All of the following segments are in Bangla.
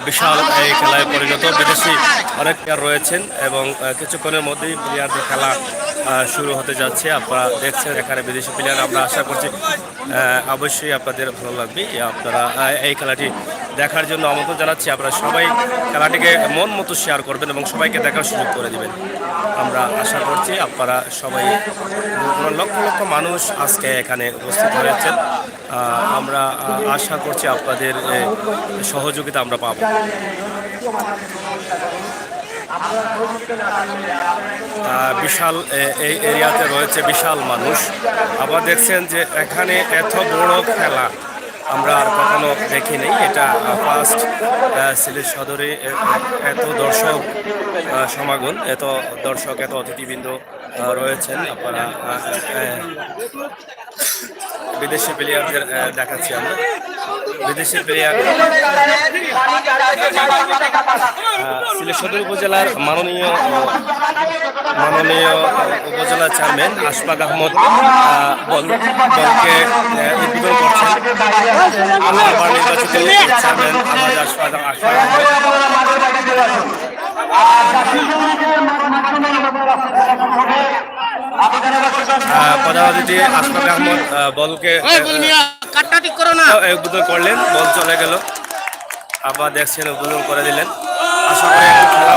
বিশাল এই খেলায় পরিণত বিদেশি অনেক প্লেয়ার রয়েছেন এবং কিছুক্ষণের মধ্যেই প্লেয়ারদের খেলা শুরু হতে যাচ্ছে। আপনারা দেখছেন এখানে বিদেশি প্লেয়ার। আমরা আশা করছি অবশ্যই আপনাদের ভালো লাগবে। আপনারা এই খেলাটি দেখার জন্য আমন্ত্রণ জানাচ্ছি। আপনারা সবাই খেলাটিকে মন মতো শেয়ার করবেন এবং সবাইকে দেখার সুযোগ করে দিবেন। আমরা আশা করছি আপনারা সবাই, লক্ষ লক্ষ মানুষ আজকে এখানে উপস্থিত হয়েছেন। আমরা আশা করছি আপনাদের সহযোগিতা আমরা পাব। বিশাল এই এরিয়াতে রয়েছে বিশাল মানুষ। আবার দেখছেন যে এখানে এত বড় খেলা আমরা আর কখনো দেখিনি। এটা ফার্স্ট সিলেট সদরে এত দর্শক সমাগম, এত দর্শক, এত অতিথিবৃন্দ রয়েছেন। আপনারা বিদেশি প্লেয়ারদের দেখাচ্ছি আমরা। বিদেশি প্লেয়ার সিলেট সদর উপজেলার মাননীয় উপজেলা চেয়ারম্যান আশফাক আহমদ দলকে উদ্বোধন করছেন। আবার নির্বাচিত চেয়ারম্যান আশফাক আহমদ। প্রধান অতিথি আশফাক আহমদ বলকে উদ্বোধন করলেন। বল চলে গেল, আবার দেখছেন উদ্বোধন করে দিলেন। আশা করি খেলা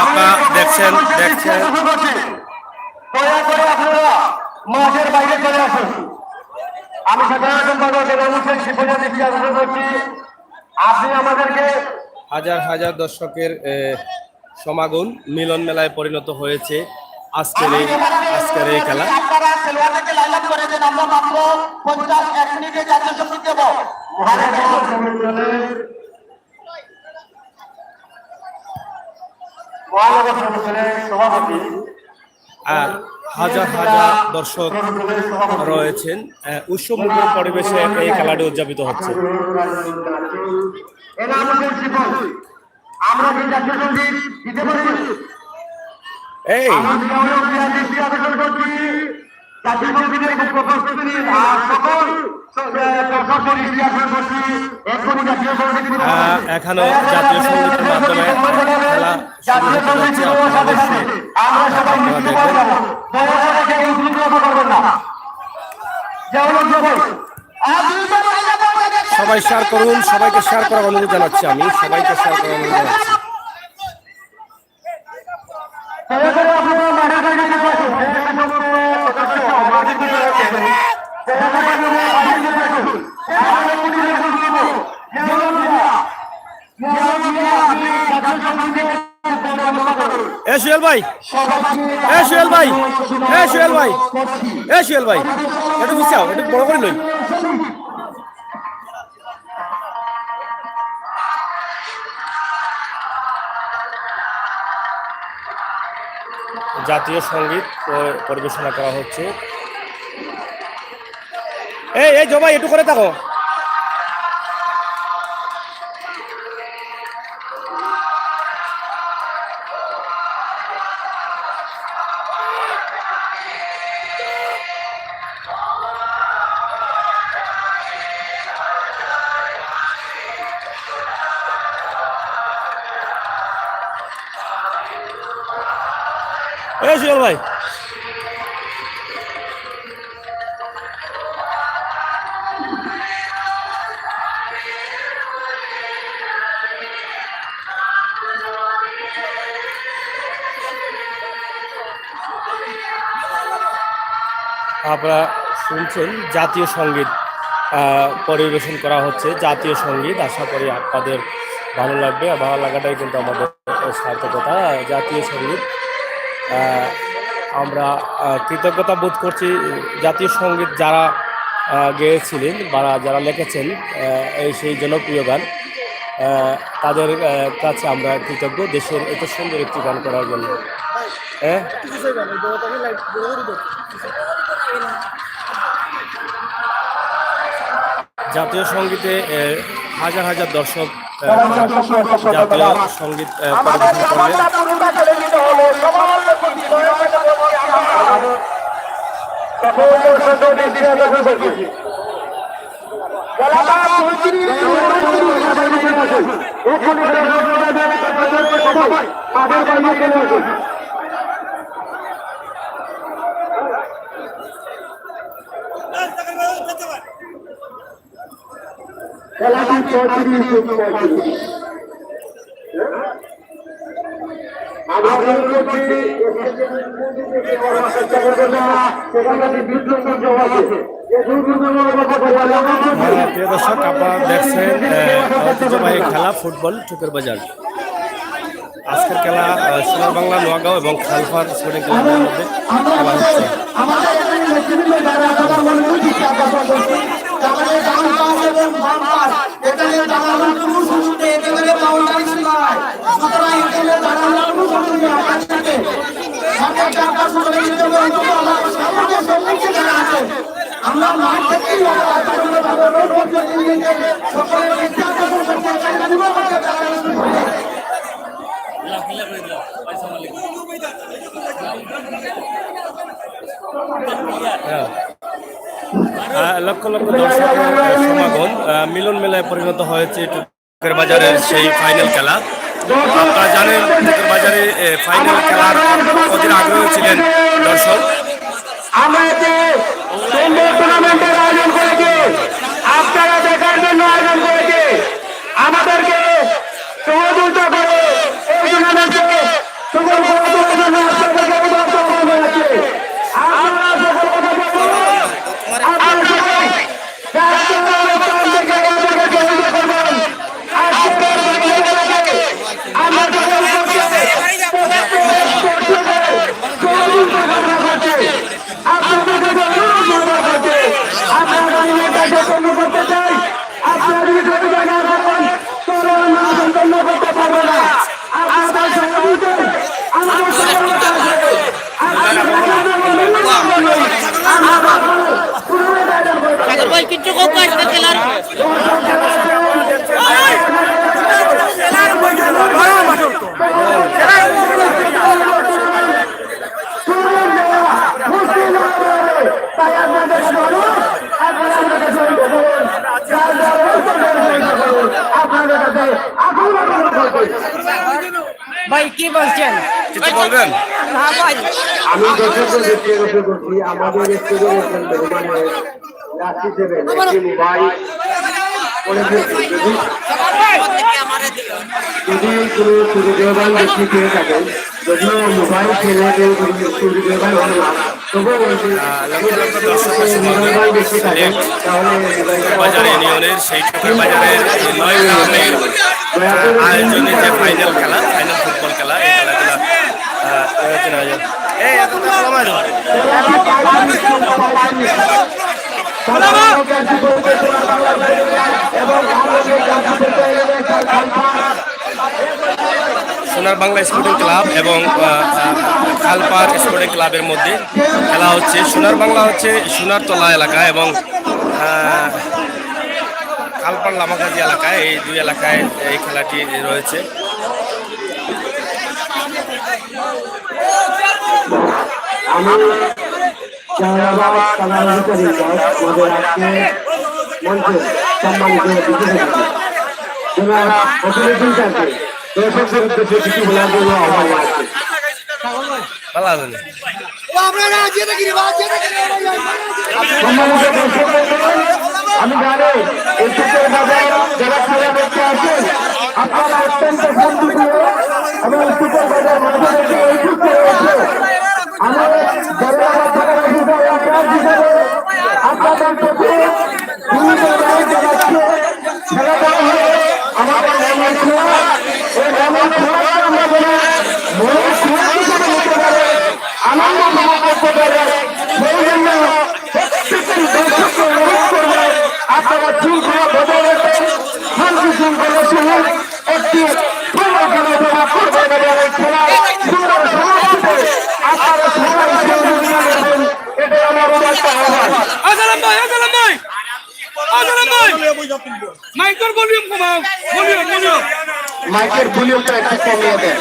আপনারা দেখছেন। মাঠের বাইরে চলে আসুন। আমি করছি আপনি আমাদেরকে হাজার হাজার দর্শকের সমাগম মিলন মেলায় পরিণত হয়েছে আজকের এই খেলা। হাজার হাজার দর্শক রয়েছেন। উৎসবমুখর পরিবেশে এই খেলাটি উদযাপিত হচ্ছে। এই এখনো জাতীয় সঙ্গীতের মাধ্যমে খেলা শুরু হতে যাচ্ছে। সবাই শেয়ার করুন, সবাইকে শেয়ার করার অনুরোধ জানাচ্ছি। আমি সবাইকে শেয়ার করার অনুরোধ জানাচ্ছি। সুয়েল ভাই, সুয়েল ভাই, সুয়েল ভাই, সুয়েল ভাই, একটু বুঝছাও, একটু বড় করে লই। জাতীয় সঙ্গীত পরিবেশনা করা হচ্ছে। এই জবাই একটু করে থাকো। সুয়েল ভাই, আপনারা শুনছেন জাতীয় সঙ্গীত পরিবেশন করা হচ্ছে। জাতীয় সঙ্গীত, আশা করি আপনাদের ভালো লাগবে। আর ভালো লাগাটাই কিন্তু আমাদের সার্থকতা। জাতীয় সঙ্গীত আমরা কৃতজ্ঞতা বোধ করছি। জাতীয় সঙ্গীত যারা গেয়েছিলেন বা যারা লিখেছেন এই সেই জনপ্রিয় গান, তাদের কাছে আমরা কৃতজ্ঞ দেশের এত সুন্দর একটি গান করার জন্য। জাতীয় সঙ্গীতে হাজার হাজার দর্শক জাতীয় সঙ্গীত পরিবেশন করলেন। সকল দর্শকদের দৃষ্টি আকর্ষণ করছি খেলাটা প্রতিদিন এখানে সবাই মাঠের বাইরে চলে আসুন। খেলাটি 35 প্রিয় দর্শক, আপনারা দেখছেন ঐতিহ্যবাহী খেলা ফুটবল চুকের বাজার। আজকের খেলা সোনার বাংলা নোয়াগাঁও এবং খালফার স্পোর্টিং ক্লাবের মধ্যে খেলা হচ্ছে। আমরা মাঠ থেকে লক্ষ লক্ষ দর্শকের সমাগম মিলন মেলায় পরিণত হয়েছে টুকের বাজারের সেই ফাইনাল খেলা। আপনারা জানেন টুকের বাজারে ফাইনাল খেলার অধীর আগ্রহী ছিলেন দর্শক। আমরা যে সুন্দর টুর্নামেন্টের আয়োজন করেছি, আপনারা দেখার জন্য আয়োজন করেছি। আমাদেরকে সহযোগিতা করে এই টুর্নামেন্টে সকল সহযোগিতার জন্য আপনাদেরকে অনুরোধ করা হয়েছে। আপনারা সকল কথা বলুন, আপনারা সবাই রাষ্ট্রের স্থান থেকে আমাদেরকে সহযোগিতা করবেন। আজকের খেলাকে আমরা সকল সহযোগিতা করা হচ্ছে। আপনাদের কাছে অনুরোধ করা হচ্ছে, আপনারা আমাদের কাছে পূর্ণ করতে চাই। আপনারা যদি কোনো জায়গায় থাকেন তাহলে আমরা সম্পন্ন করতে পারবো না। আপনাদের সহযোগিতায় আমাদের সফলতা আসবে। ভাই কিছু কোক আসবে খেলার ভাই কি বলছেন? কিছু বলবেন? আমি দর্শকদের দৃষ্টি আকর্ষণ করছি, আমাদের স্টেজের মানে রাশি দেবেন একটি মোবাইল করে দিয়েছি। যদি কোনো সুবিধাবান ব্যক্তি পেয়ে থাকেন, যদিও মোবাইল খেলে কেউ সুবিধাবান হবে না, তবুও মোবাইল ব্যক্তি থাকেন তাহলে বাজার ইউনিয়নের সেই টুকের বাজারের 9 রাউন্ডের আয়োজনে যে ফাইনাল খেলা, ফাইনাল ফুটবল খেলা, এই খেলাগুলো সোনার বাংলা স্পোর্টিং ক্লাব এবং খালপার স্পোর্টিং ক্লাবের মধ্যে খেলা হচ্ছে। সোনার বাংলা হচ্ছে সোনারতলা এলাকা এবং খালপার লামাকাজি এলাকায়, এই দুই এলাকায় এই খেলাটি রয়েছে। আমি জাহানাবাদ কালারাধিকারী আমাদের আজকে মঞ্চে সম্মানিত জনাব অসুবিধা থাকে দর্শকদের উদ্দেশ্যে কিছু বলার জন্য আহ্বান আছে। ভালো আছেন? সম্মানিত দর্শকবৃন্দ, আমি জানি এই টুকের বাজার যারা খেলা দেখতে আসেন আপনারা অত্যন্ত শান্তিপ্রিয় এবং টুকের বাজার মাঝে রেখে এই টুকে রয়েছে। আমাদের যারা আপনাদের প্রতি ধন্যবাদ জানাচ্ছি। খেলাটা হলো আমাদের গ্রামের খেলা, এই গ্রামের খেলাটা আমরা যেন মনের শান্তি করে নিতে পারে, আনন্দ উপভোগ করতে পারে, সেই জন্য প্রত্যেকটি দর্শককে অনুরোধ করবে আপনারা শৃঙ্খলা বজায় রাখবেন, শান্তি শৃঙ্খলা সহ একটি সুন্দর খেলা উপভোগ করবেন এবং এই খেলার সুন্দর সমাপ্তিতে আপনারা সবাই সহযোগিতা করবেন, এটাই আমার উদাত্ত আহ্বান। মাইকের ভলিউম কমাও, ভলিউম মাইকের ভলিউমটা একটু কমিয়ে দেন।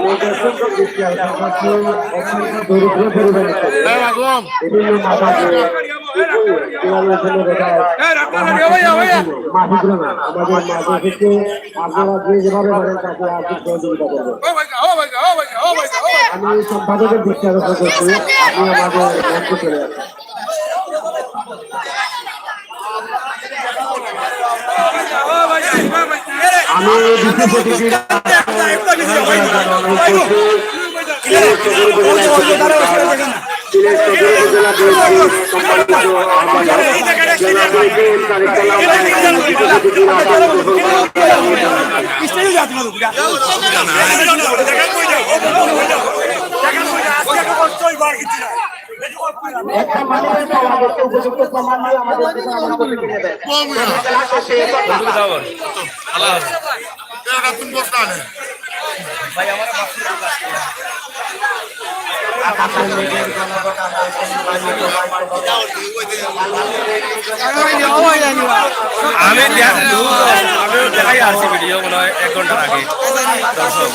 আমাদের সুন্দর দৃষ্টি আকর্ষণ করছে অত্যন্ত দরিদ্র পরিবারের বিভিন্ন মাতাকে কিভাবে ফেলে দেখায় মাহিদ্র না আমাদের মাঝে থেকে আপনারা যে যেভাবে পারেন তাকে আর্থিক সহযোগিতা করবেন। আমি সম্পাদকের দৃষ্টি আকর্ষণ করছি, আপনি আমাদের মঞ্চে চলে আসেন। আমি বিশেষ অতিথি একটা মানুষের পাওয়া গেছে উপযুক্ত প্রমাণ নিয়ে আমাদের দেশে আমরা করতে কিনে দেয় আমি দেখাই আসছি ভিডিও মনে হয় 1 ঘন্টার আগে। দর্শক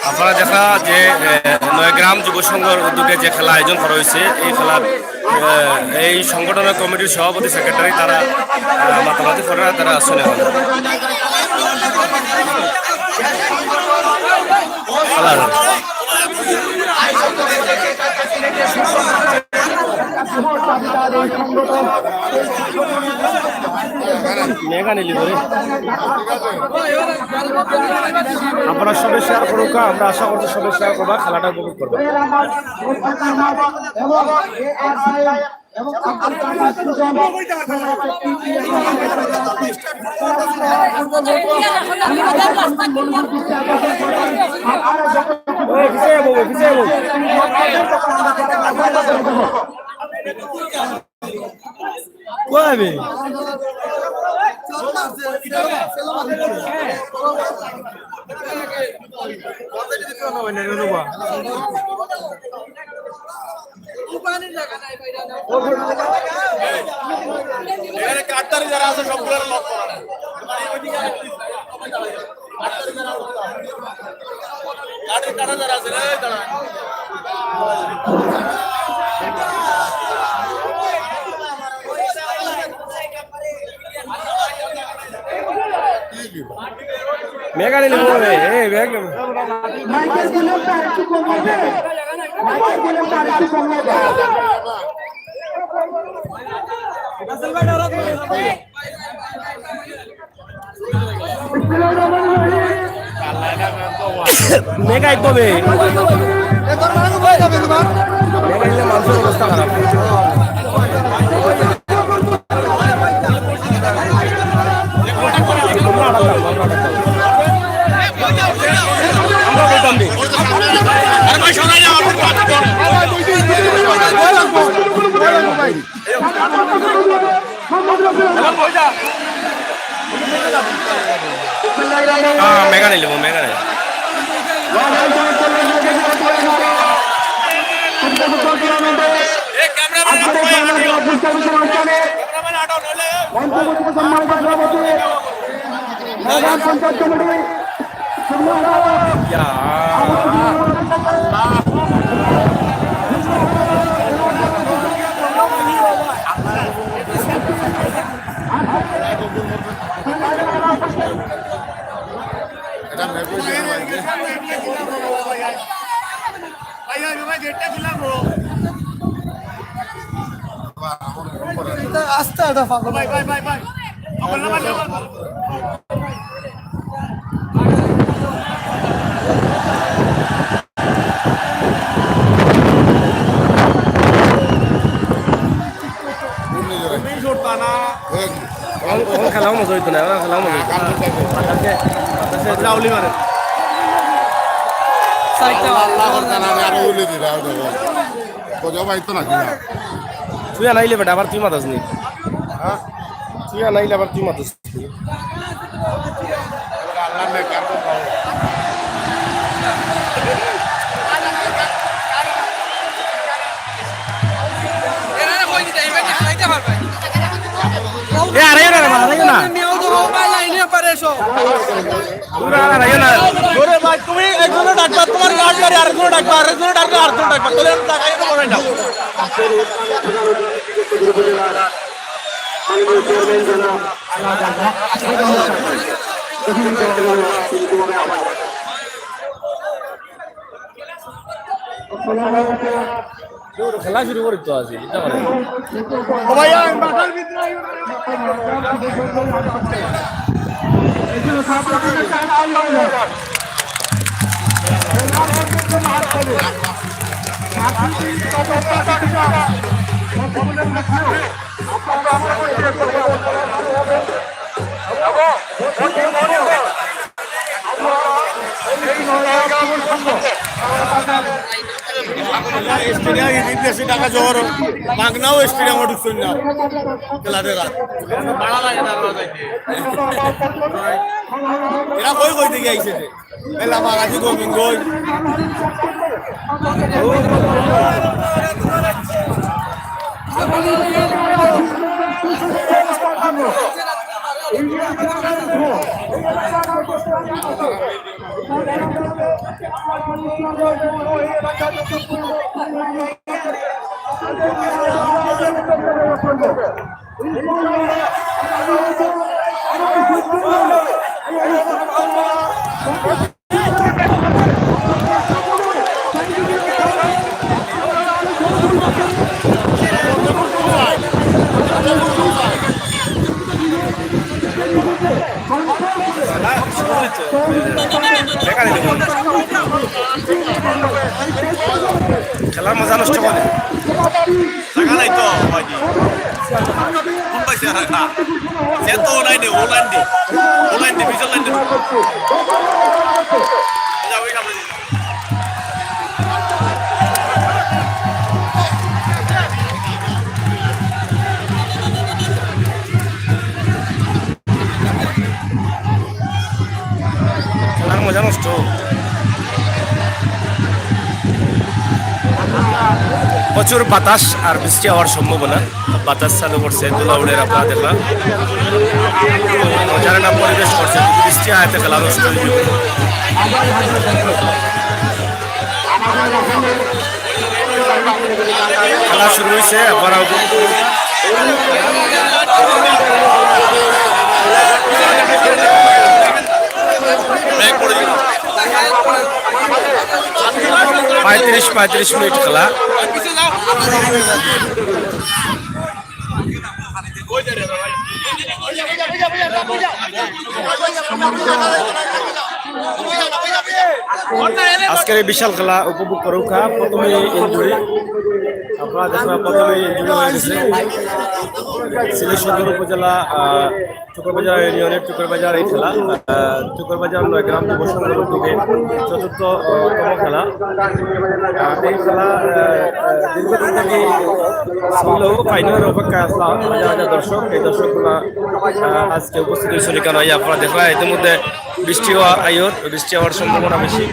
আপনারা দেখা যে নয়গ্রাম যুব সংঘর উদ্যোগে যে খেলা আয়োজন করা হয়েছে, এই খেলার এই সংগঠনের কমিটির সভাপতি সেক্রেটারি তারা মাতামাতি করে তারা আসলে আপনারা সবাই শেয়ার করুক, আমরা আশা করছি সবাই শেয়ার করবা, খেলাটা উপভোগ করবো। যারা আছে সবগুলো লক করা যারা আছে মেগানি লিখো রে এই ব্যাগ মাইকেল গুলোটা একটু কমিয়ে দে, মাইকেল গুলোটা একটু কমিয়ে দে। মেগাই কবে মেগাইলে মানুষের অবস্থা খারাপ। মেগা নিল মেগা নেই আস্তে ভাই ভাই ভাই ভাই খেলাও মজা হইতো না খেলাও মজা লাউলি মারে তুই নাইলে বেটা আবার তুই মাতাস নি তুই নাইলে আবার তুই মাতাস ওরে ভাই তুমি একজনে ডাকবা তোমার গার্ড গাড়ি আরেকজনে ডাকবা আরেকজনে ডাকবা আরেকজনে ডাকবা তোদের টাকা এটা মনে নাও খেলা শুরু করি তো আছি ও ভাইয়া মাথার ভিতরে বেশি টাকা জোর মাগনাও স্টেডিয়াম ঢুকছেন না খেলাদের ভাড়া লাগে না এরা কই কই থেকে আইছে এলা মাগাজি গোবিন্দ কই খেলার মজা নষ্ট করে টাকা নাই তো ভাইজি কোন পয়সা টাকা সে তো অনলাইন দে ভিজুয়াল লাইন দে যাও এটা বলি খেলার মজা নষ্ট প্রচুর বাতাস আর বৃষ্টি হওয়ার সম্ভাবনা বাতাস চালু করছে দুলাউড়ের আপনারা দেখলাম যারা না পরিবেশ করছে বৃষ্টি আয়তে খেলা নষ্ট হয়ে যাবে খেলা শুরু হয়েছে আপনারা 35 মিনিট খেলা আজকের এই বিশাল খেলা উপভোগ করুক প্রথমে ইনজুরি আপনারা দেখবেন প্রথমে ইনজুরি হয়ে গেছে সিলেট সদর উপজেলা চুকরবাজার ইউনিয়নের চুকরবাজার এই খেলা চুকরবাজার 9 গ্রাম যুব সংঘের উদ্যোগে চতুর্থতম খেলা এই খেলা দীর্ঘদিন থেকে ছিল ফাইনালের অপেক্ষায় আসলাম হাজার হাজার দর্শক এই দর্শকগুলা আজকে উপস্থিত হয়েছিল কেন আপনারা দেখলাম ইতিমধ্যে বৃষ্টি হওয়ার সম্ভাবনা বেশি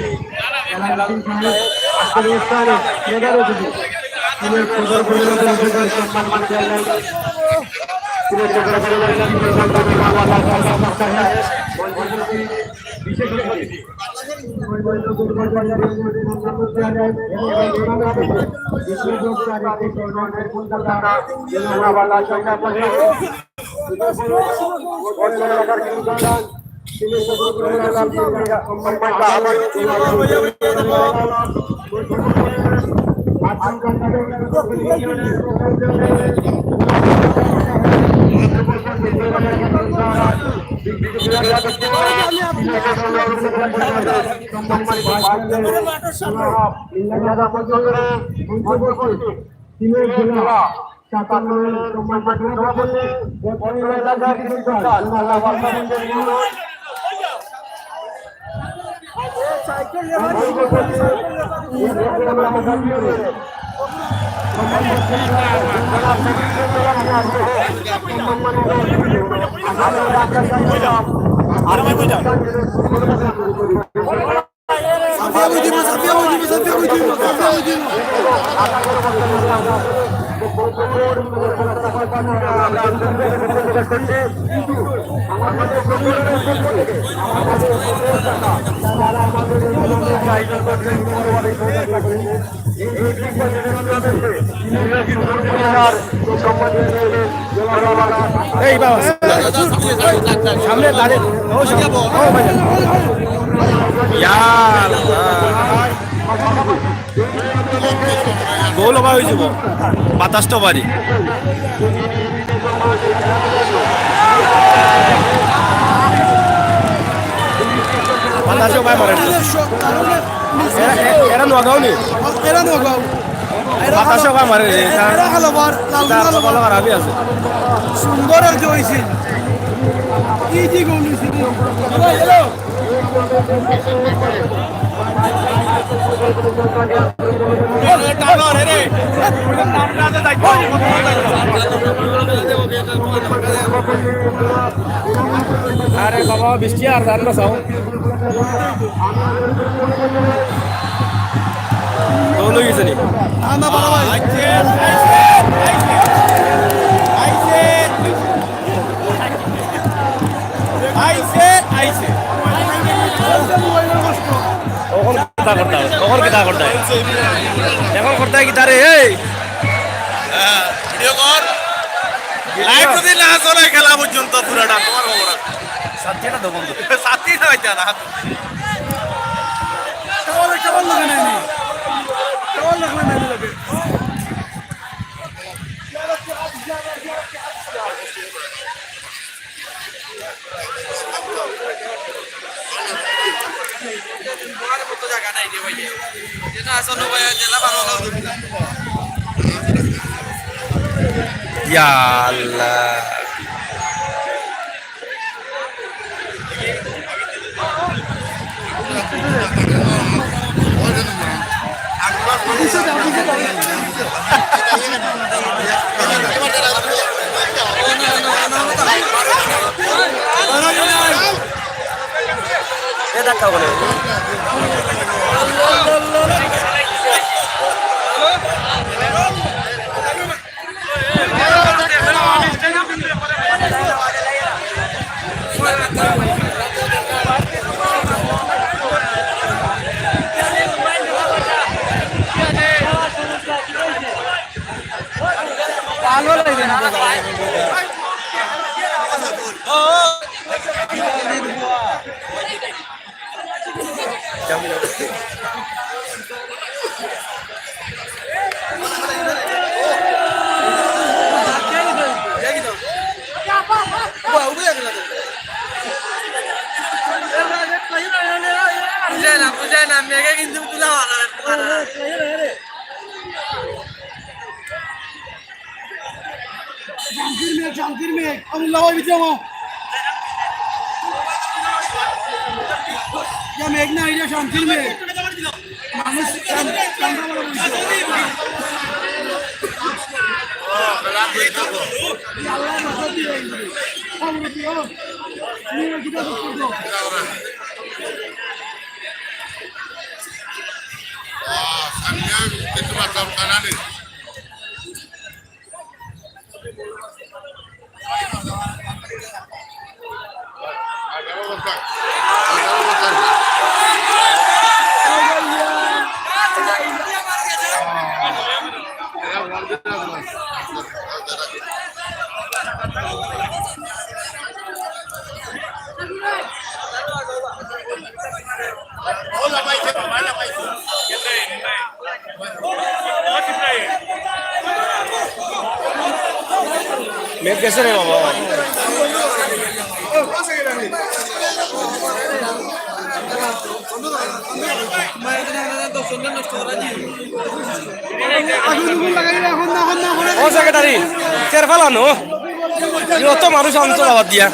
এই বাবা সামনে দাঁড়িয়ে গোল হবা হয়ে যাব ২৭টা বাড়ি বাতাসে পায় মারে এরা নগাঁও নি বাতাসে পায় মারে আরাবি আছে সুন্দর আর কি হয়েছে কি কি গোল হয়েছে আরে বাবা বৃষ্টি আর জান না চাও গোল হয়ে গেছে নি না বাবা ভাই কখন কেটা করতে এখন করতে গিটারে এই ভিডিও কর লাইভ যদি না চলে খেলা পর্যন্ত পুরাটা তোমার খবর আছে সাথীটা তো বন্ধু সাথী না হইতা না কেমন লাগে না কেমন লাগবে না লাগে ইয়া আল্লাহ এ দেখা বলে ভালো লাগে না বুঝে না মেঘে কিন্তু তুলা জামকির মেঘ আমি লাভাই বিতে মা या मेघ ना आइडिया शांतिल में मानुष कैमरा वाला बोलছে আল্লাহ মাথা দিয়ে আমরা দিও নিয়ে গিয়ে করতে Sanya itu macam kanan ni. Ada apa tak? Ada apa tak? মেঘ গেছে রে বাবা ও সেক্রেটারি চেয়ার ফেলানো যত মানুষ অঞ্চল আবার দিয়া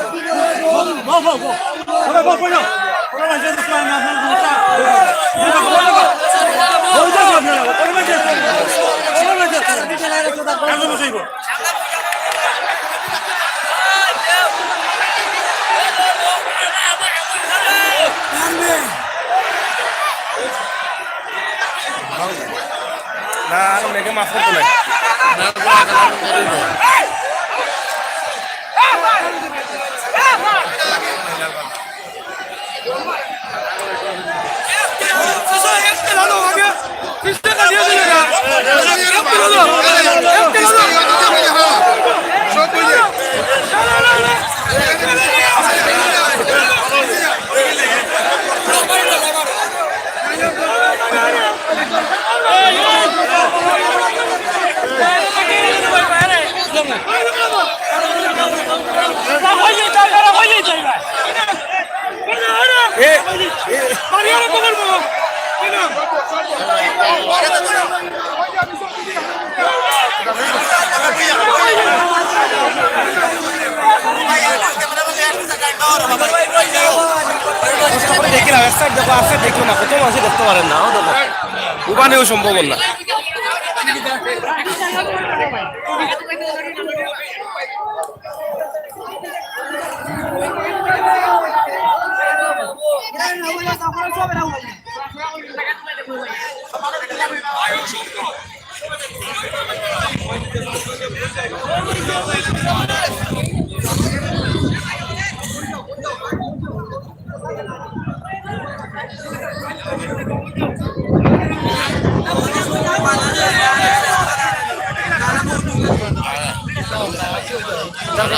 না আর মেঘে মাফ করতে নাই দেখিলাম এক সাইড দেখো আর সাইড দেখলো না কত মাসে দেখতে পারেন না ওখানেও সম্ভব না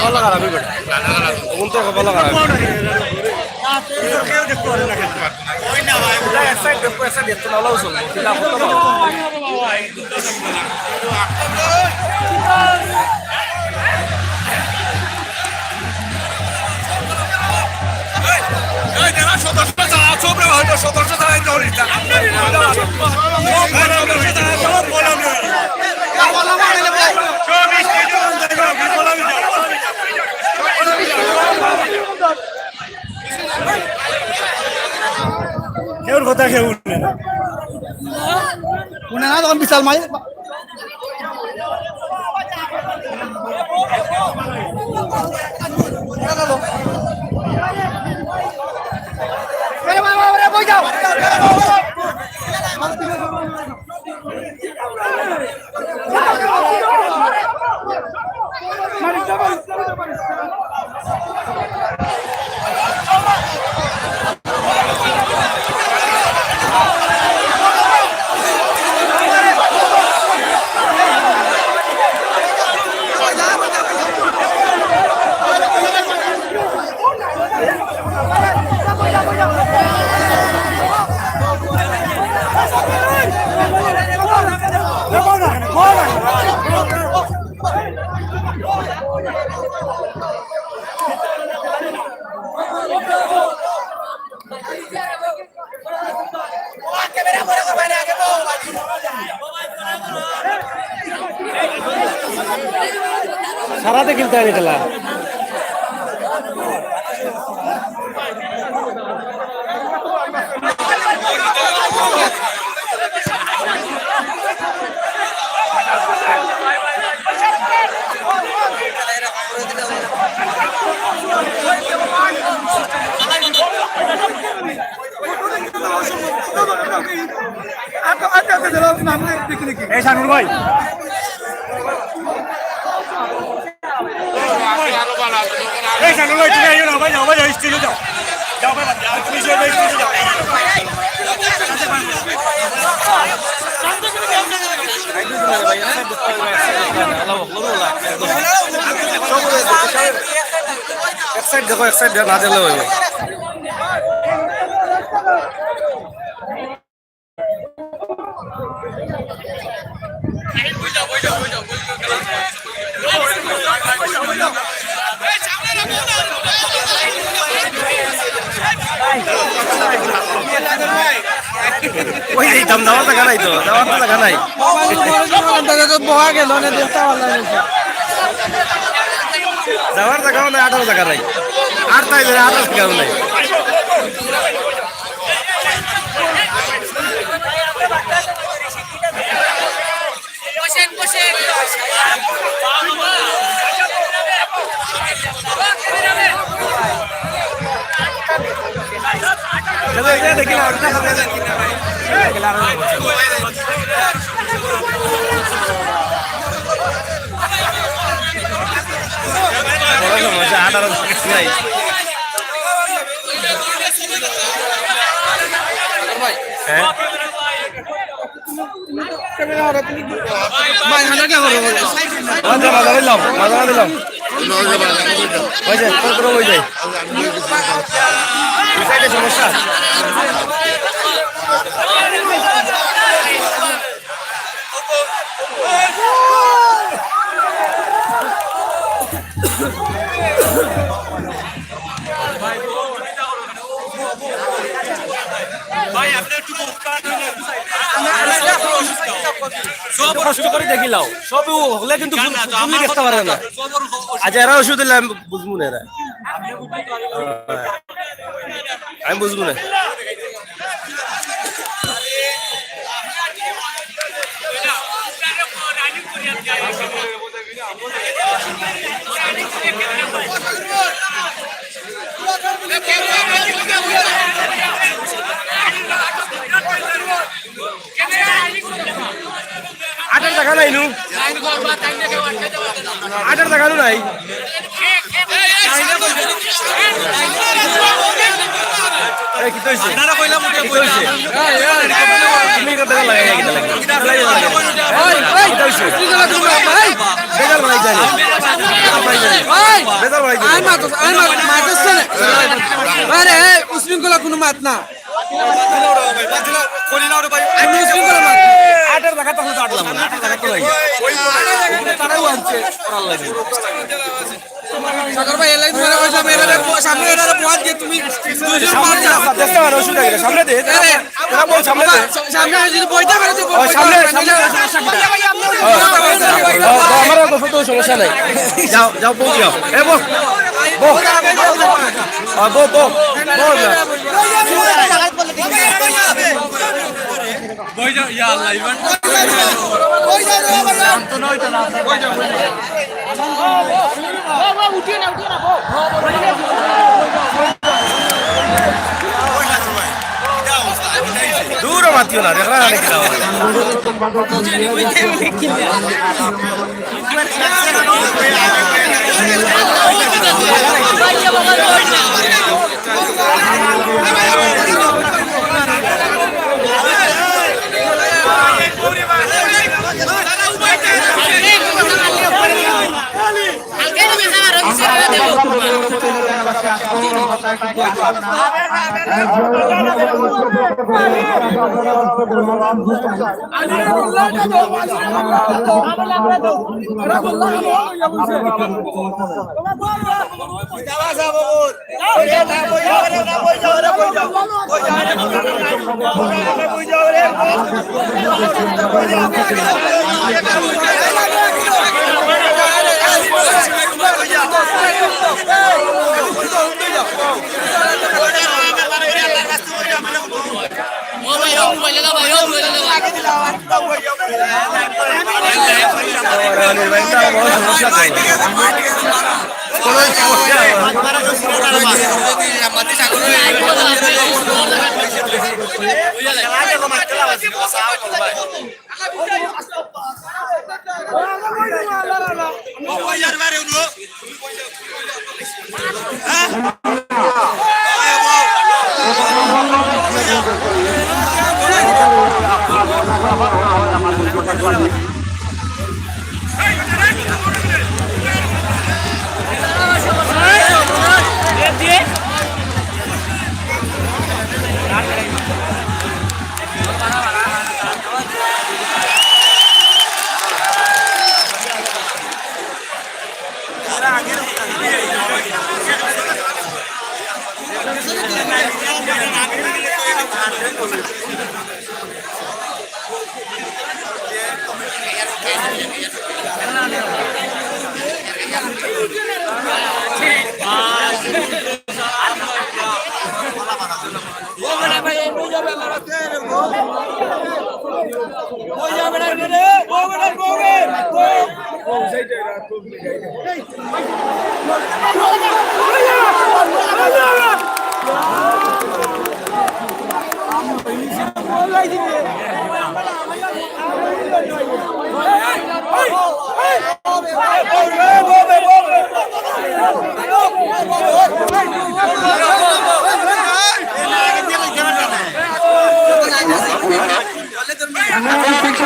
ভালো খারাপ ভালো খারাপ এক সাইড দেখো এক সাইড দেখতে নাও চলবো কেউর কথা কেউ শুনে না তখন বিশাল মাই সারাতে খেলতে হয় খেলা এই শানুর ভাই এই শানুর ভাই তুমি আইও না ভাই যাও ভাই স্টিলে যাও যাও ভাই তুমি স্টিলে যাও এক সাইড দেখো এক সাইড না দিলে হইব ওই দাম দাওয়ার টাকা নাই তো দাওয়ার টাকা নাই বহা গেল না দেখতে ভালো লাগছে দাওয়ার টাকাও নাই 18 টাকা নাই 8 তাই 18 টাকাও নাই মাথা দিলাম ওই যে কত ওই যায় সমস্যা ভাই আপনি একটু সব কষ্ট করে দেখিলাও সব হলে কিন্তু তুমি দেখতে পারে না আজ এরা ওষুধ দিলে আমি বুঝবো না এরা আমি বুঝবো না আটার দেখা নাই নু আটার দেখানো নাই কি তো আপনারা কইলাম ওটা কইলাম তুমি কত টাকা লাগে কি লাগে বেজাল বানাই যায় বেজাল বানাই যায় আরে উশৃঙ্খলা কোনো মাত না কইলাম ভাই আমি উশৃঙ্খলা মাত আটার দেখা তাহলে তো আটলাম না আটার দেখা তো লাগে তারাও আনছে করার লাগে সাগর ভাই এলাই তোমার কইছা মেরে সামনে এটারে পৌঁছ দিয়ে তুমি 200 পার যাও দেখতে পারো ওষুধ লাগে সামনে দে তোরা বল সামনে দে সামনে যদি বইটা মেরে তো সামনে সামনে আমার ফটো সমস্যা নাই যাও যাও পৌঁছ যাও এ বো বো বো বো কই যাও ইয়া আল্লাহ ইমান দূর মাতিও না দেখলা না কিলাও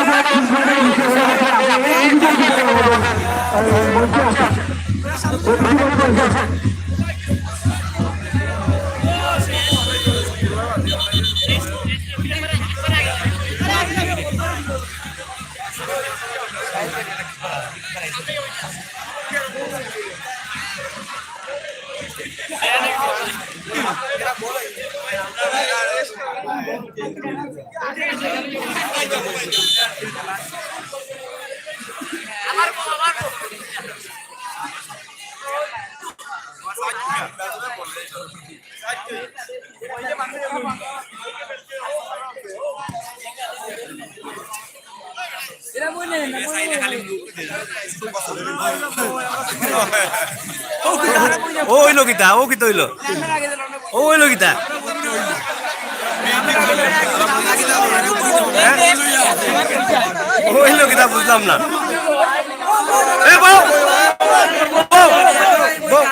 Thank you. ও হইলো কিতা ও কিতা হইলো ও হইলো কিতা ও হইলো কিতা বুঝলাম না এ বউ বউ বউ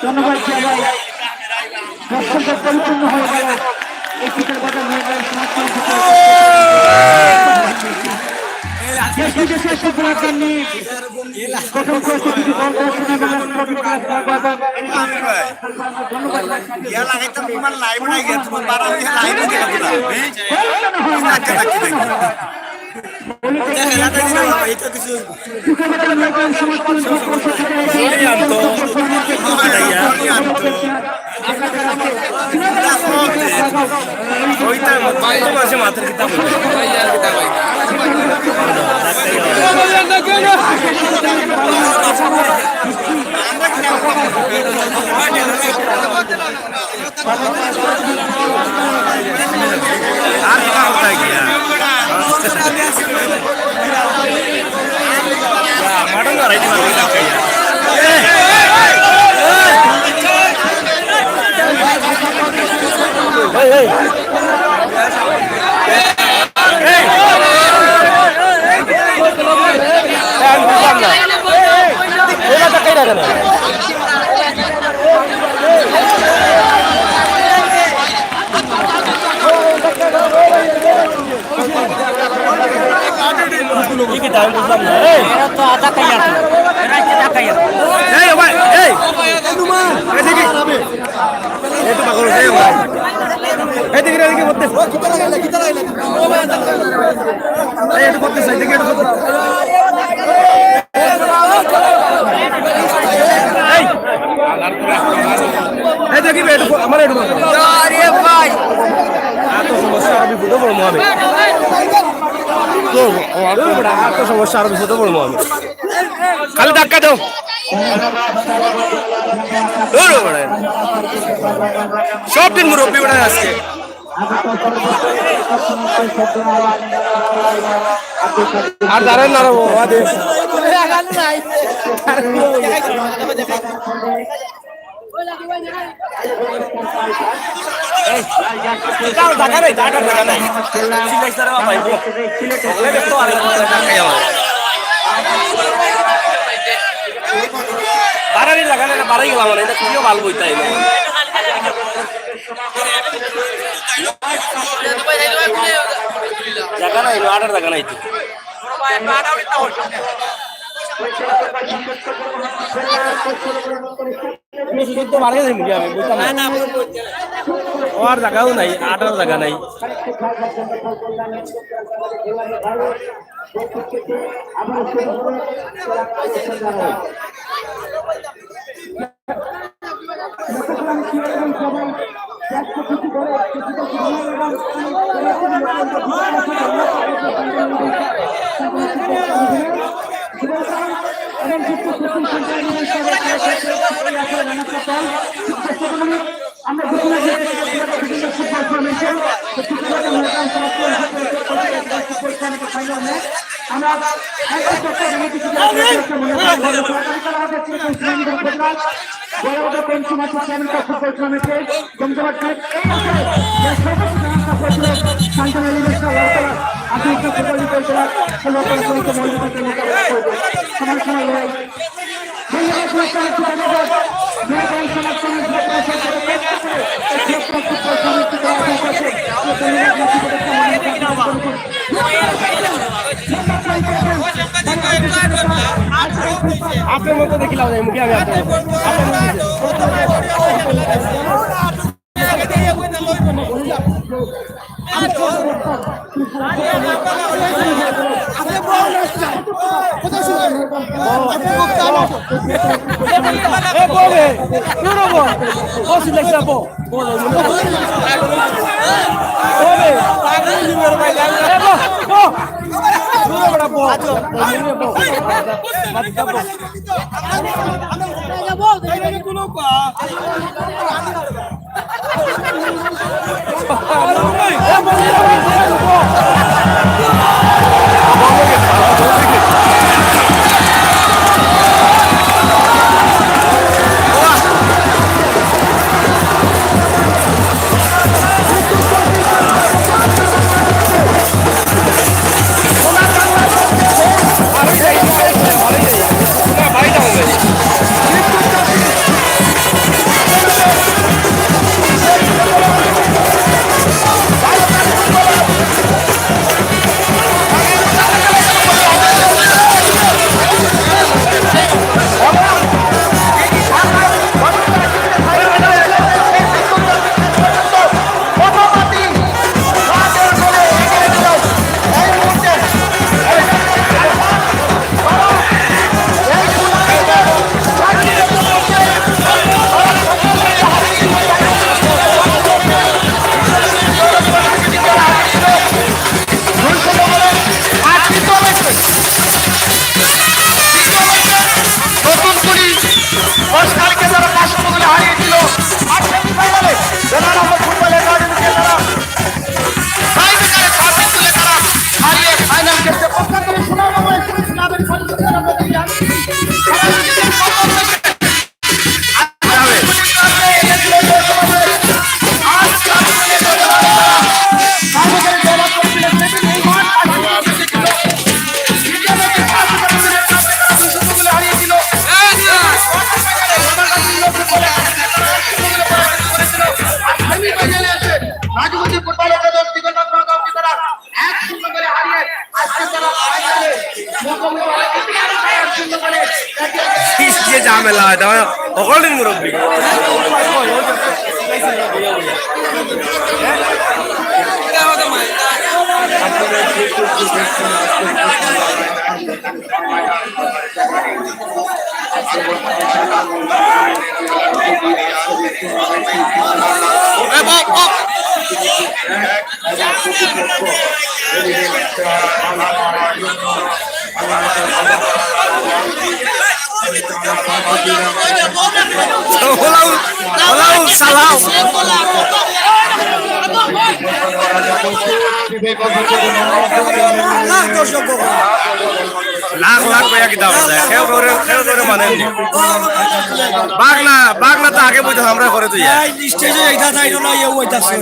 ধন্যবাদ সবাই দর্শকদের পরিপূর্ণ হয়ে গেল এই শীতের বাজার হয়ে গেল দেশের সফলতার জন্য প্রথম প্রস্তুতি মাথার কিতাব সমস্যা আরো বেশি তো বলবো আমি খালি ধাক্কা দাও সব দিন মুরব্বী বেড়ায় আজকে আর দাঁড়ান না ঢাকা নেই ঢাকা নেই বাড়াই গেলাম মানে এটা খুবই ভালো বই তাই জায়গা নাই আটার জায়গা নাই তো মারে যাই মুখে আমি বুঝতাম না আর জায়গাও নাই আটার জায়গা নাই আপনার মতো দেখিলাম মুখে আমি ঝামেলা হয় অকলিন মুরব্বী সালাম লাখ লাখ কয়া কি দাম আছে কেউ করে মানে বাগনা তো আগে বইতে আমরা করে তুই স্টেজে এইটা তাইলো না ইয়ে ওইতাছে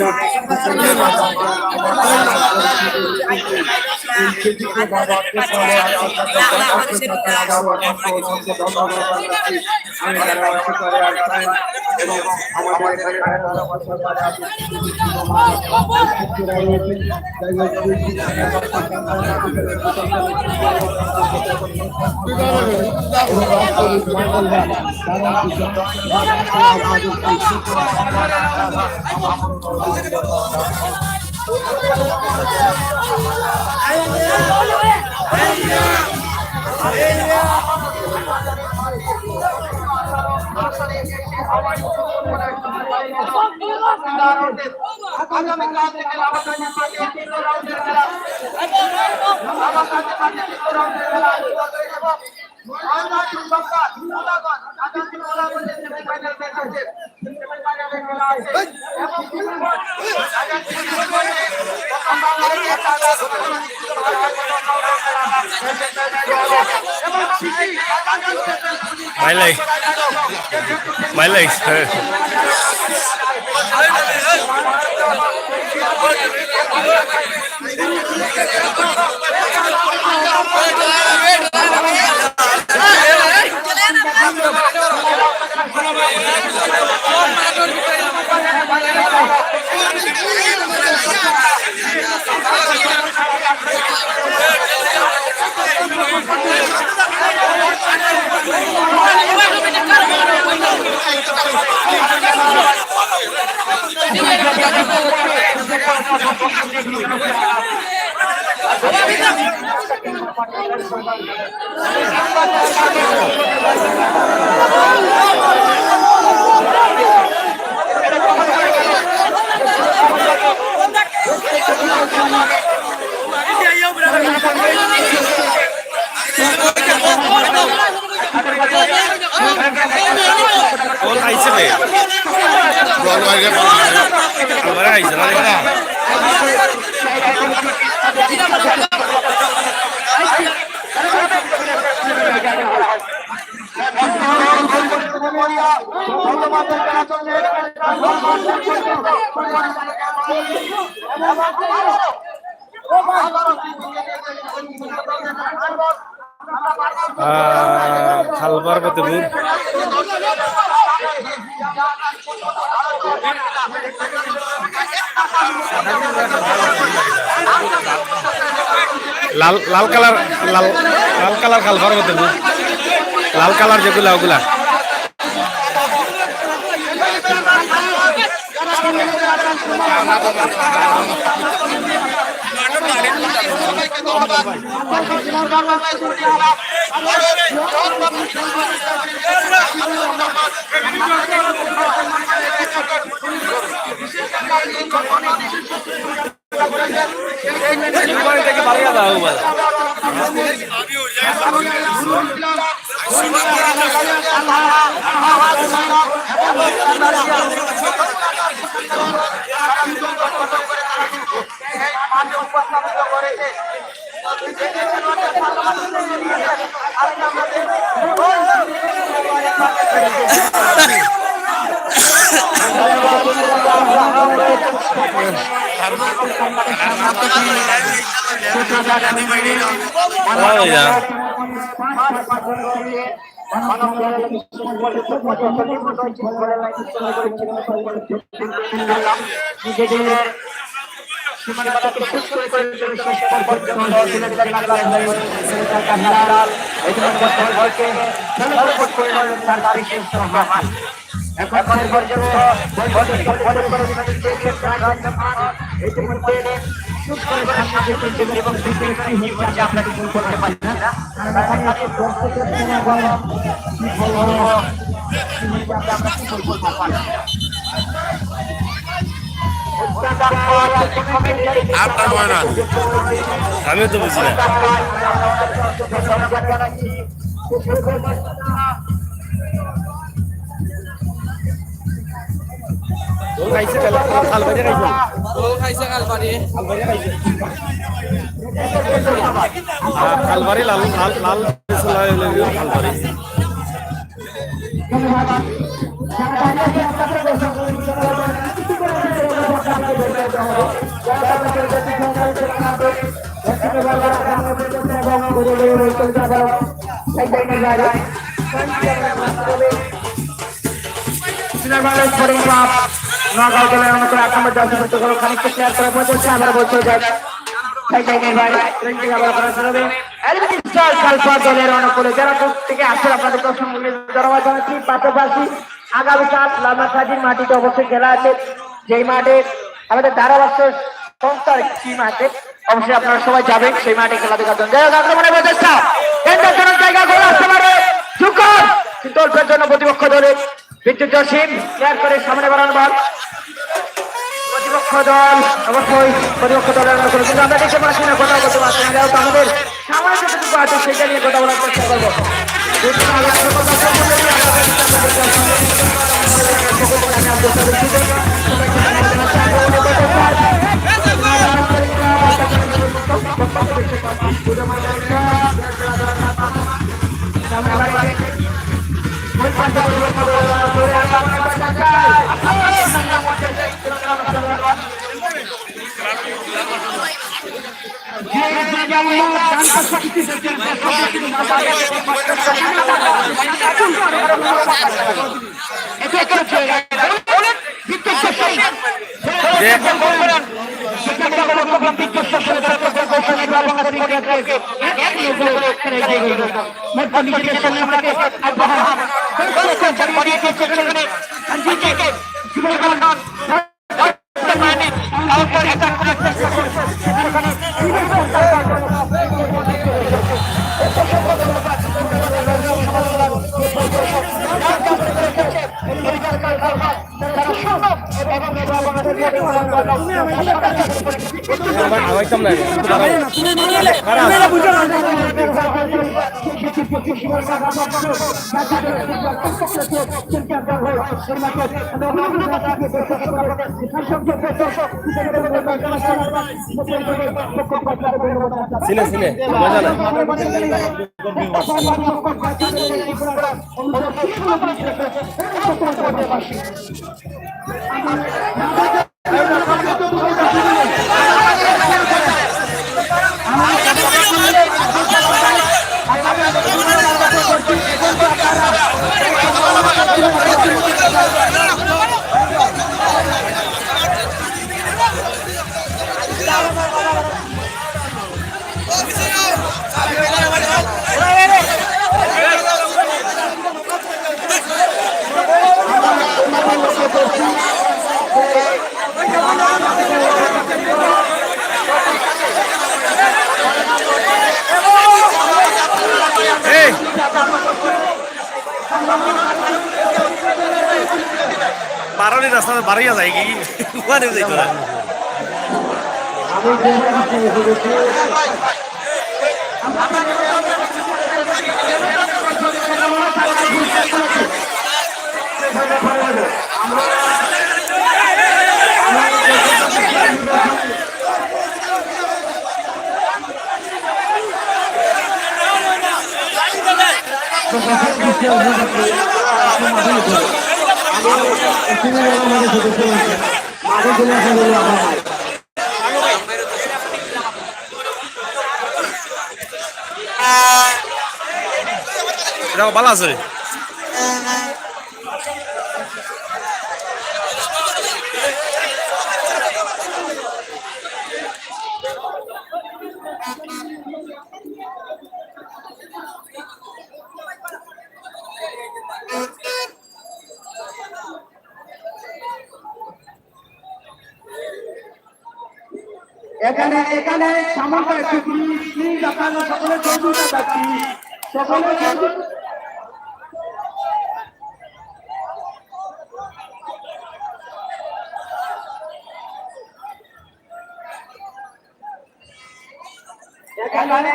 My leg. My legs hurt. All ice রে জল বাইরে আমার আইছে না দেখা খালবার কত দূর লাল লাল কালার লাল কালার খালবার কত দূর লাল কালার যেগুলা ওগুলা Oh ya. আপনার ময়না আমিও তো বুঝি না খাইছে খালবাড়ি খালবাড়ি লাল লাল লাল খালবাড়ি নগাঁও জেলার মতো আক্রমণ দল খানিকটা শেয়ার করে বলছে আবার বলছে দলের অনুকূলে যারা দূর থেকে আসে আপনাদের ধন্যবাদ জানাচ্ছি। পাশাপাশি আগামীকাল লালমাটির মাটিতে অবশ্যই খেলা আছে, যেই মাঠে আমাদের ধারাভাষ্য সংস্থার টিম আছে, অবশ্যই আপনারা সবাই যাবেন সেই মাঠে খেলা দেখার জন্য। যাই হোক আক্রমণের প্রচেষ্টা জায়গা গোল আসতে পারে কিন্তু অল্পের জন্য প্রতিপক্ষ দলের বিদ্যুৎ জসিম ক্লিয়ার করে সামনে বাড়ানো বল। প্রতিপক্ষ দল অবশ্যই প্রতিপক্ষ দলের অনুকূলে কিন্তু আমরা দেখতে পাচ্ছি না, কথা বলতে পারছি না। যাই আমাদের সামনে যতটুকু আছে সেটা নিয়ে কথা বলার চেষ্টা করবো। সিনে সিনে মজা না বারোনি রাস্তা বাড়িয়া যায় কি ওখানে যাইতো না এটা ভালো আছে এখানে এখানে সামনে একটু প্লিজ আপনারা সকলে সহযোগিতা চাচ্ছি, সকলে এখানে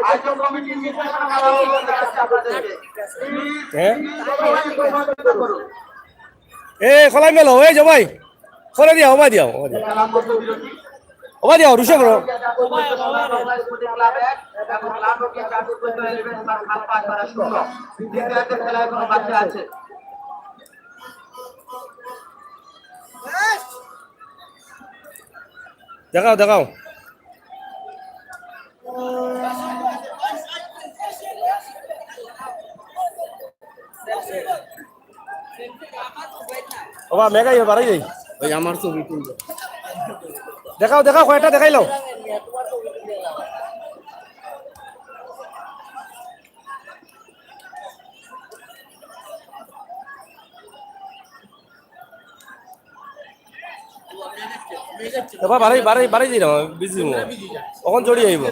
আয়োজক কমিটির নির্দেশনা এ খোলাই মেলো এই যে ভাই খোলা দিয়া হবা দিও হবা দিও রুশে করো দেখাও দেখাও বাবা মেগাই বাড়াই যাই ওই আমার ছবি তুলবে দেখাও দেখাও কয়টা দেখাইলো বাবা বাড়াই বাড়াই বাড়াই দিলাম বিজি কখন জড়িয়ে আইব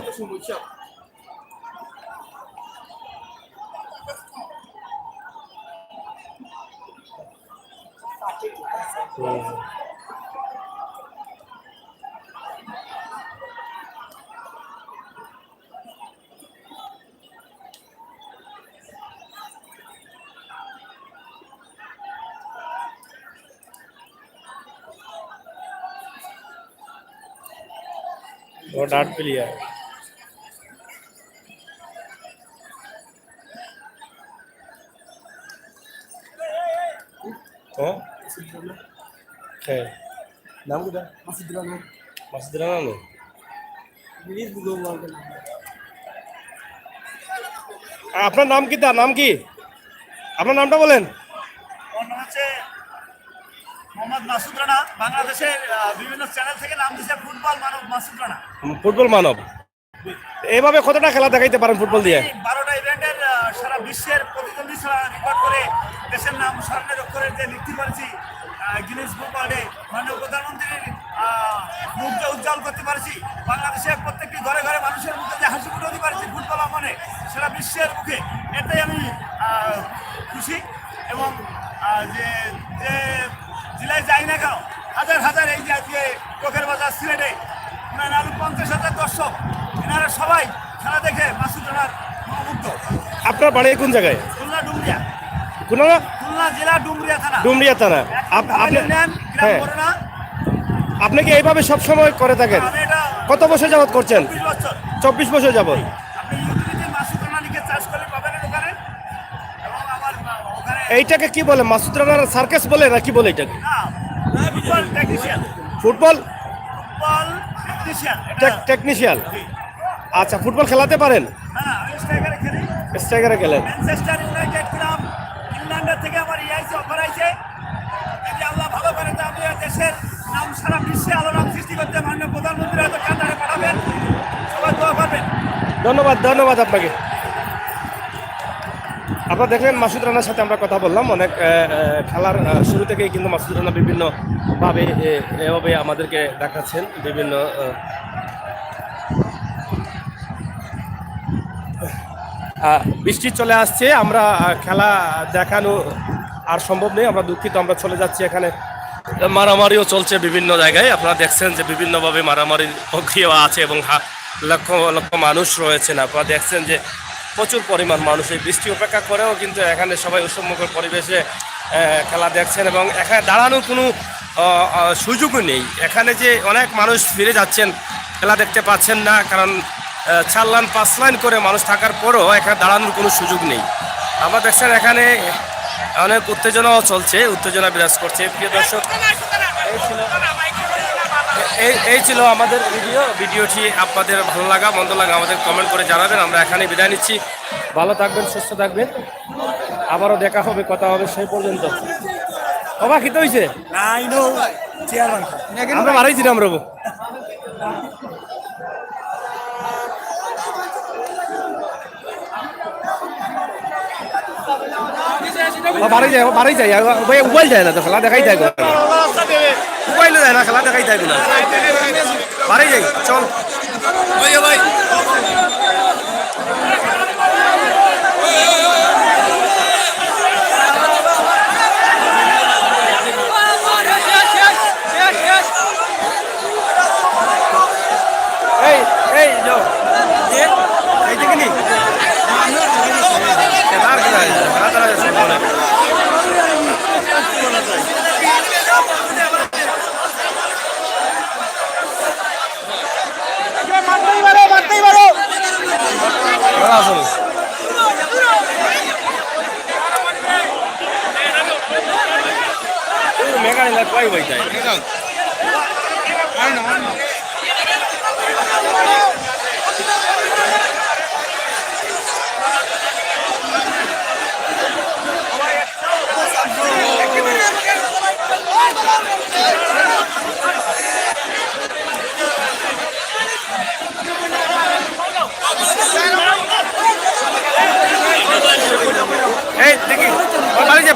वो डांट पे लिया है हाँ? है नाम क्या मसूद राना ने আপনার নাম কি নাম কি আপনার নামটা বলেন হচ্ছে মোহাম্মদ মাসুদ রানা বাংলাদেশের বিভিন্ন চ্যানেল থেকে নাম দিয়েছে ফুটবল মানব মাসুদ রানা ফুটবল মানব এইভাবে কতটা খেলা দেখাইতে পারেন ফুটবল দিয়ে 12টা ইভেন্টের সারা বিশ্বের প্রতিদ্বন্দ্বী রেকর্ড করে দেশের নাম স্বর্ণের অক্ষরে যে লিখতে পারছি গিনেস বুক ওয়ার্ল্ডে মাননীয় প্রধানমন্ত্রীর মুখকে উজ্জ্বল করতে পারছি বাংলাদেশের প্রত্যেকটি ঘরে ঘরে মানুষের মুখে যে হাসি ফুটাতে পারছি ফুটবল মানে সারা বিশ্বের মুখে এটাই আমি খুশি এবং যে যে জেলায় যাই না কেন হাজার হাজার এই যে আজকে চোখের বাজার সিলেটে প্রায় 50,000 দর্শক এনারা সবাই খেলা দেখে মাসুদ রানার মুগ্ধ। আপনার বাড়ি কোন জায়গায়? খুলনা ডুমরিয়া। খুলনা জেলা ডুমরিয়া থানা। ডুমরিয়া থানা। আপনি হ্যাঁ আপনি কি এইভাবে সব সময় করে থাকেন? কত বছর যাবত করছেন? 24 বছর যাবত। আপনি ইউটিউবে মাসুদ রানা লিখে সার্চ করলে পাবেন ওখানে এবং আমার ওখানে এইটাকে কি বলে মাসুদ রানার সার্কাস বলে না কি বলে এটাকে? Football technician. Football technician. আচ্ছা ফুটবল খেলাতে পারেন? না আমি স্ট্রাইকারে খেলি। স্ট্রাইকারে খেলেন? ম্যানচেস্টার ইউনাইটেড ক্লাব ইংল্যান্ডের থেকে আমার ইআইসি অফার আইছে। যদি আল্লাহ ভালো করে তো আমি দেশের নাম সারা বিশ্বে আলো নাম সৃষ্টি করতে মাননীয় প্রধানমন্ত্রী হয়তো কাতারে পাঠাবেন। সবাই দোয়া করবেন। ধন্যবাদ আপনাকে। আপনারা দেখলেন মাসুদ রানার সাথে আমরা কথা বললাম। অনেক খেলার শুরু থেকেই কিন্তু মাসুদ রানা বিভিন্নভাবে এভাবে আমাদেরকে দেখাচ্ছেন বিভিন্ন বৃষ্টি চলে আসছে, আমরা খেলা দেখানো আর সম্ভব নেই, আমরা দুঃখিত। আমরা চলে যাচ্ছি, এখানে মারামারিও চলছে বিভিন্ন জায়গায়। আপনারা দেখছেন যে বিভিন্নভাবে মারামারির প্রক্রিয়া আছে এবং লক্ষ লক্ষ মানুষ রয়েছেন। আপনারা দেখছেন যে প্রচুর পরিমাণ মানুষ এই বৃষ্টি উপেক্ষা করেও কিন্তু এখানে সবাই উৎসবমুখর পরিবেশে খেলা দেখছেন এবং এখানে দাঁড়ানোর কোনো সুযোগও নেই। এখানে যে অনেক মানুষ ফিরে যাচ্ছেন, খেলা দেখতে পাচ্ছেন না, কারণ 4 লাইন 5 লাইন করে মানুষ থাকার পরও এখানে দাঁড়ানোর কোনো সুযোগ নেই। আমরা দেখছেন এখানে অনেক উত্তেজনাও চলছে, উত্তেজনা বিরাজ করছে। প্রিয় দর্শক, এই ছিল আমাদের ভিডিওটি আপনাদের ভালো লাগা মন্দ লাগা আমাদের কমেন্ট করে জানাবেন। আমরা এখানে বিদায় নিচ্ছি। ভালো থাকবেন, সুস্থ থাকবেন, আবারও দেখা হবে, কথা হবে। সেই পর্যন্ত বাবা কি তো হয়েছে আমরা বাড়াইছিলাম রবো বাড়াই যায় মোবাইল যায় না তো খেলা দেখাই যায়, মোবাইলে যায় না খেলা দেখাই যায় না, বাড়াই যাই চল ভাই। এই যাও এই দেখে নি মেঘা নিলা কয় বই যায়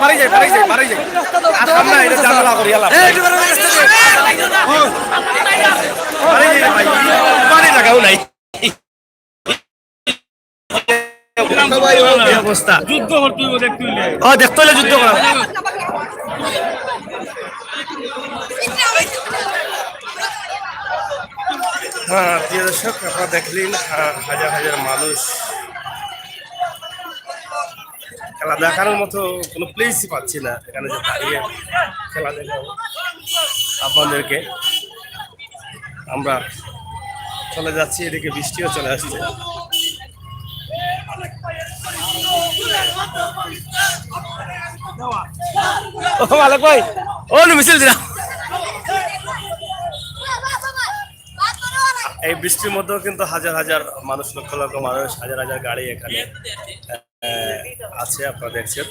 বাড়ি যাই আর সামনে এটা জানালা করি আলাপ বাড়ি যাই ভাই বাড়ি জায়গাও নাই এই অবস্থা যুদ্ধ করতে দেখতে ও দেখতে হলে যুদ্ধ করা হ্যাঁ প্রিয় দর্শক আপনারা দেখলেন হাজার হাজার মানুষ খেলা দেখার মতো কোনো প্লেসই পাচ্ছি না এখানে যে দাঁড়িয়ে খেলা দেখাবো আপনাদেরকে আমরা চলে যাচ্ছি এদিকে বৃষ্টিও চলে আসছে ও মালিক ভাই ও মিছিল দিলাম এই বৃষ্টির মধ্যেও কিন্তু হাজার হাজার মানুষ লক্ষ লক্ষ মানুষ হাজার হাজার গাড়ি এখানে আছে আপনারা দেখছেন